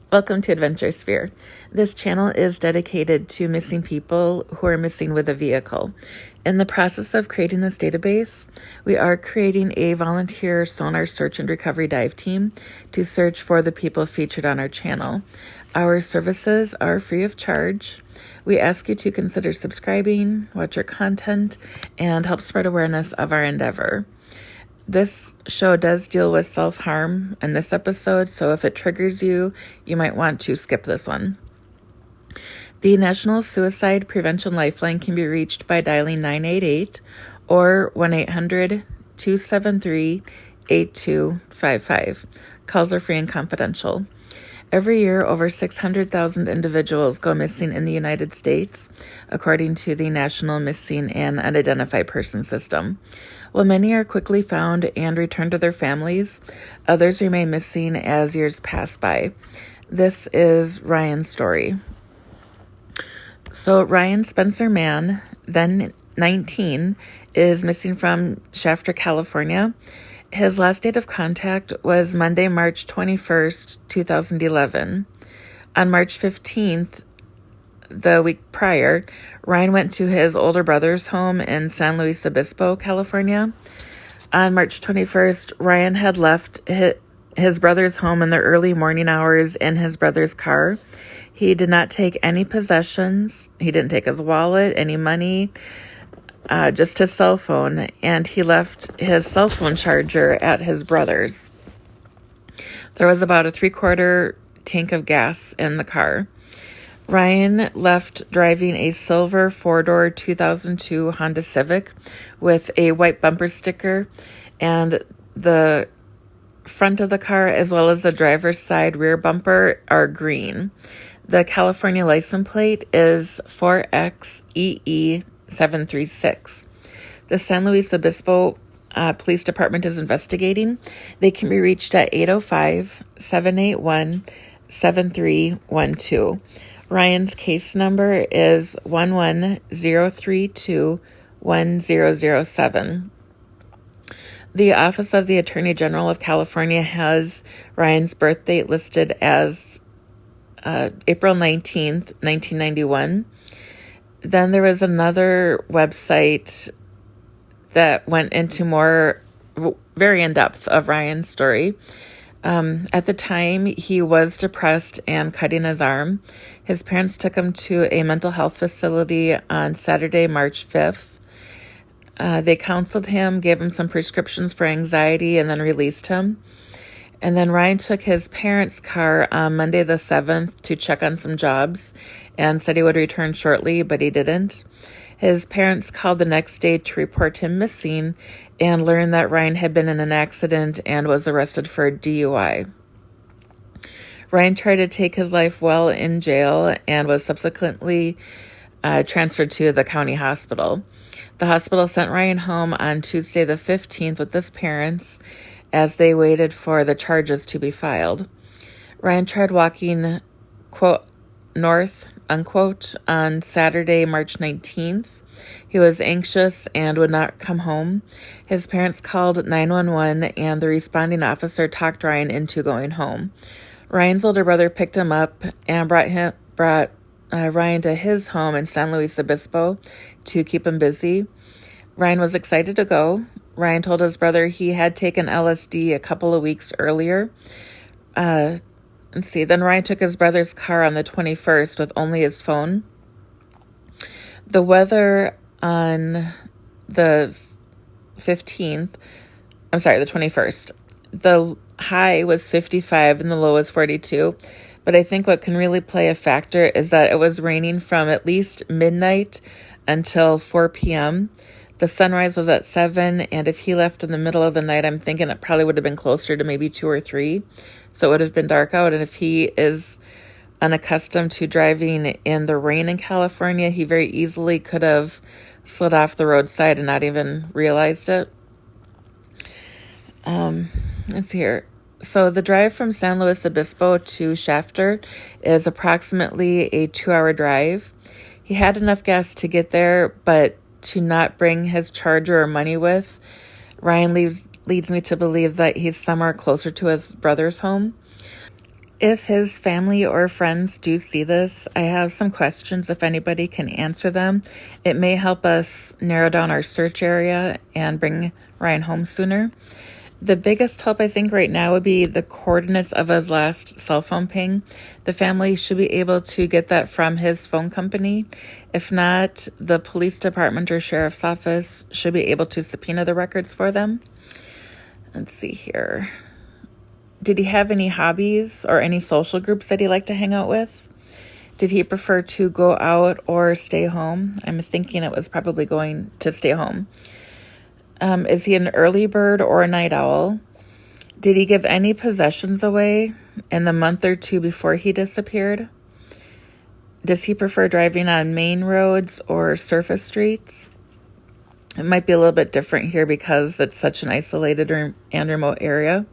Welcome to AdventureSphere. This channel is dedicated to missing people who are missing with a vehicle. In the process of creating this database, we are creating a volunteer sonar search and recovery dive team to search for the people featured on our channel. Our services are free of charge. We ask you to consider subscribing, watch our content, and help spread awareness of our endeavor. This show does deal with self-harm in this episode, so if it triggers you, you might want to skip this one. The National Suicide Prevention LifeLine can be reached by dialing 988 or 1-800-273-8255. Calls are free and confidential. Every year, over 600,000 individuals go missing in the United States, according to the National Missing and Unidentified Person System. While many are quickly found and returned to their families, others remain missing as years pass by. This is Ryan's story. So Ryan Spencer Mann, then 19, is missing from Shafter, California. His last date of contact was Monday, March 21st, 2011. On March 15th, the week prior, Ryan went to his older brother's home in San Luis Obispo, California. On March 21st, Ryan had left his brother's home in the early morning hours in his brother's car. He did not take any possessions. He didn't take his wallet, any money, just his cell phone, and he left his cell phone charger at his brother's. There was about a 3/4 tank of gas in the car. Ryan left driving a silver 4-door 2002 Honda Civic with a white bumper sticker, and the front of the car as well as the driver's side rear bumper are green. The California license plate is 4XEE736. The San Luis Obispo Police Department is investigating. They can be reached at 805-781-7312. Ryan's case number is 110321007. The Office of the Attorney General of California has Ryan's birth date listed as April 19th, 1991. Then there was another website that went into very in depth of Ryan's story. At the time, he was depressed and cutting his arm. His parents took him to a mental health facility on Saturday, March 5th. They counseled him, gave him some prescriptions for anxiety, and then released him. And then Ryan took his parents' car on Monday the 7th to check on some jobs and said he would return shortly, but he didn't. His parents called the next day to report him missing and learned that Ryan had been in an accident and was arrested for DUI. Ryan tried to take his life while in jail and was subsequently transferred to the county hospital. The hospital sent Ryan home on Tuesday the 15th with his parents as they waited for the charges to be filed. Ryan tried walking, quote, north, unquote, on Saturday, March 19th. He was anxious and would not come home. His parents called 911 and the responding officer talked Ryan into going home. Ryan's older brother picked him up and brought Ryan to his home in San Luis Obispo to keep him busy. Ryan was excited to go. Ryan told his brother he had taken LSD a couple of weeks earlier. Then Ryan took his brother's car on the 21st with only his phone. The weather on the 21st, the high was 55 and the low was 42. But I think what can really play a factor is that it was raining from at least midnight until 4 p.m. The sunrise was at 7, and if he left in the middle of the night, I'm thinking it probably would have been closer to maybe 2 or 3. So it would have been dark out. And if he is unaccustomed to driving in the rain in California, he very easily could have slid off the roadside and not even realized it. Let's see here. So the drive from San Luis Obispo to Shafter is approximately a 2-hour drive. He had enough gas to get there, but to not bring his charger or money with. Ryan leads me to believe that he's somewhere closer to his brother's home. If his family or friends do see this, I have some questions. If anybody can answer them, it may help us narrow down our search area and bring Ryan home sooner. The biggest help, I think, right now would be the coordinates of his last cell phone ping. The family should be able to get that from his phone company. If not, the police department or sheriff's office should be able to subpoena the records for them. Let's see here. Did he have any hobbies or any social groups that he liked to hang out with? Did he prefer to go out or stay home? I'm thinking it was probably going to stay home. Is he an early bird or a night owl? Did he give any possessions away in the month or two before he disappeared? Does he prefer driving on main roads or surface streets? It might be a little bit different here because it's such an isolated and remote area.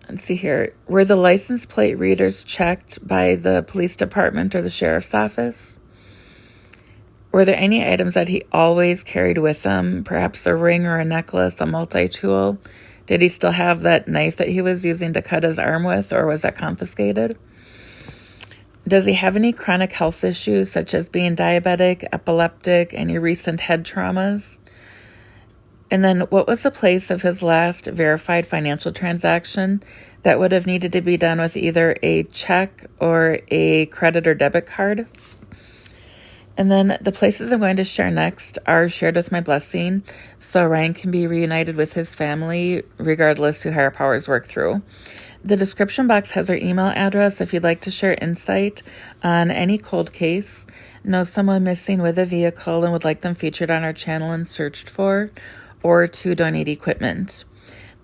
Let's see here. Were the license plate readers checked by the police department or the sheriff's office? Were there any items that he always carried with him, perhaps a ring or a necklace, a multi-tool? Did he still have that knife that he was using to cut his arm with, or was that confiscated? Does he have any chronic health issues, such as being diabetic, epileptic, any recent head traumas? And then what was the place of his last verified financial transaction that would have needed to be done with either a check or a credit or debit card? And then the places I'm going to share next are shared with my blessing, so Ryan can be reunited with his family regardless who higher powers work through. The description box has our email address if you'd like to share insight on any cold case, know someone missing with a vehicle and would like them featured on our channel and searched for, or to donate equipment.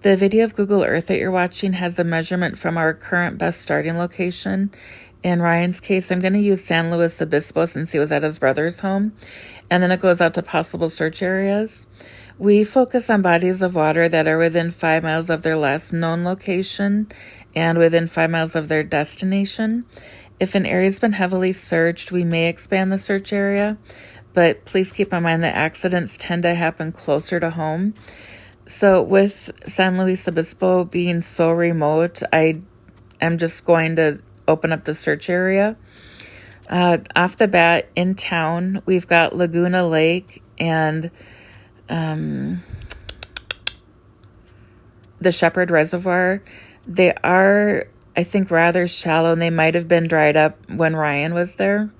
The video of Google Earth that you're watching has a measurement from our current best starting location. In Ryan's case, I'm going to use San Luis Obispo since he was at his brother's home, and then it goes out to possible search areas. We focus on bodies of water that are within 5 miles of their last known location and within 5 miles of their destination. If an area's been heavily searched, we may expand the search area, but please keep in mind that accidents tend to happen closer to home. So with San Luis Obispo being so remote, I am just going to open up the search area. Off the bat, in town, we've got Laguna Lake and the Shepherd Reservoir. They are, I think, rather shallow, and they might have been dried up when Ryan was there.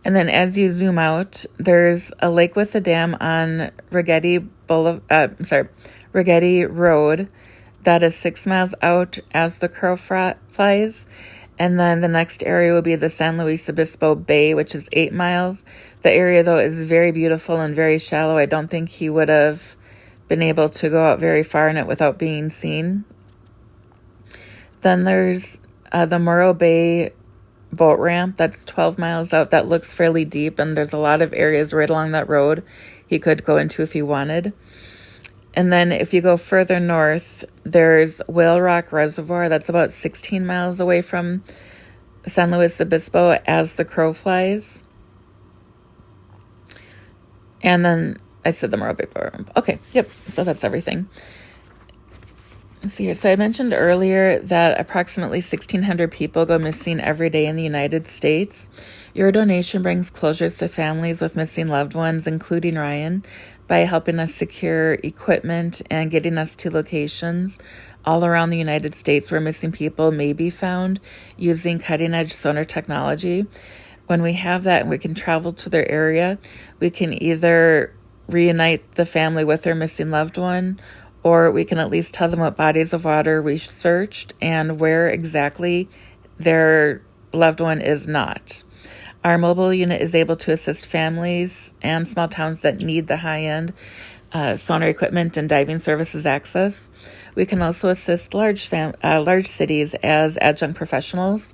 And then as you zoom out, there's a lake with a dam on Rigetti Road that is 6 miles out as the crow flies. And then the next area will be the San Luis Obispo Bay, which is 8 miles. The area, though, is very beautiful and very shallow. I don't think he would have been able to go out very far in it without being seen. Then there's the Morro Bay boat ramp that's 12 miles out. That looks fairly deep, and there's a lot of areas right along that road he could go into if he wanted. And then if you go further north, there's Whale Rock Reservoir. That's about 16 miles away from San Luis Obispo as the crow flies. And then I said the Morro Bay boat ramp. Okay, yep, so that's everything. Let's see here. So I mentioned earlier that approximately 1,600 people go missing every day in the United States. Your donation brings closures to families with missing loved ones, including Ryan, by helping us secure equipment and getting us to locations all around the United States where missing people may be found using cutting-edge sonar technology. When we have that and we can travel to their area, we can either reunite the family with their missing loved one, or we can at least tell them what bodies of water we searched and where exactly their loved one is not. Our mobile unit is able to assist families and small towns that need the high-end sonar equipment and diving services access. We can also assist large cities as adjunct professionals.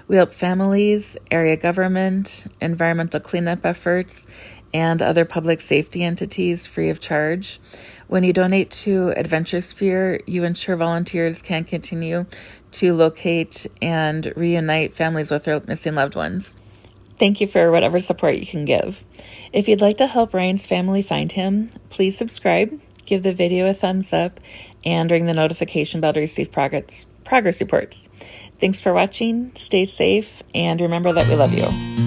We help families, area government, environmental cleanup efforts, and other public safety entities free of charge. When you donate to AdventureSphere, you ensure volunteers can continue to locate and reunite families with their missing loved ones. Thank you for whatever support you can give. If you'd like to help Ryan's family find him, please subscribe, give the video a thumbs up, and ring the notification bell to receive progress reports. Thanks for watching. Stay safe, and remember that we love you.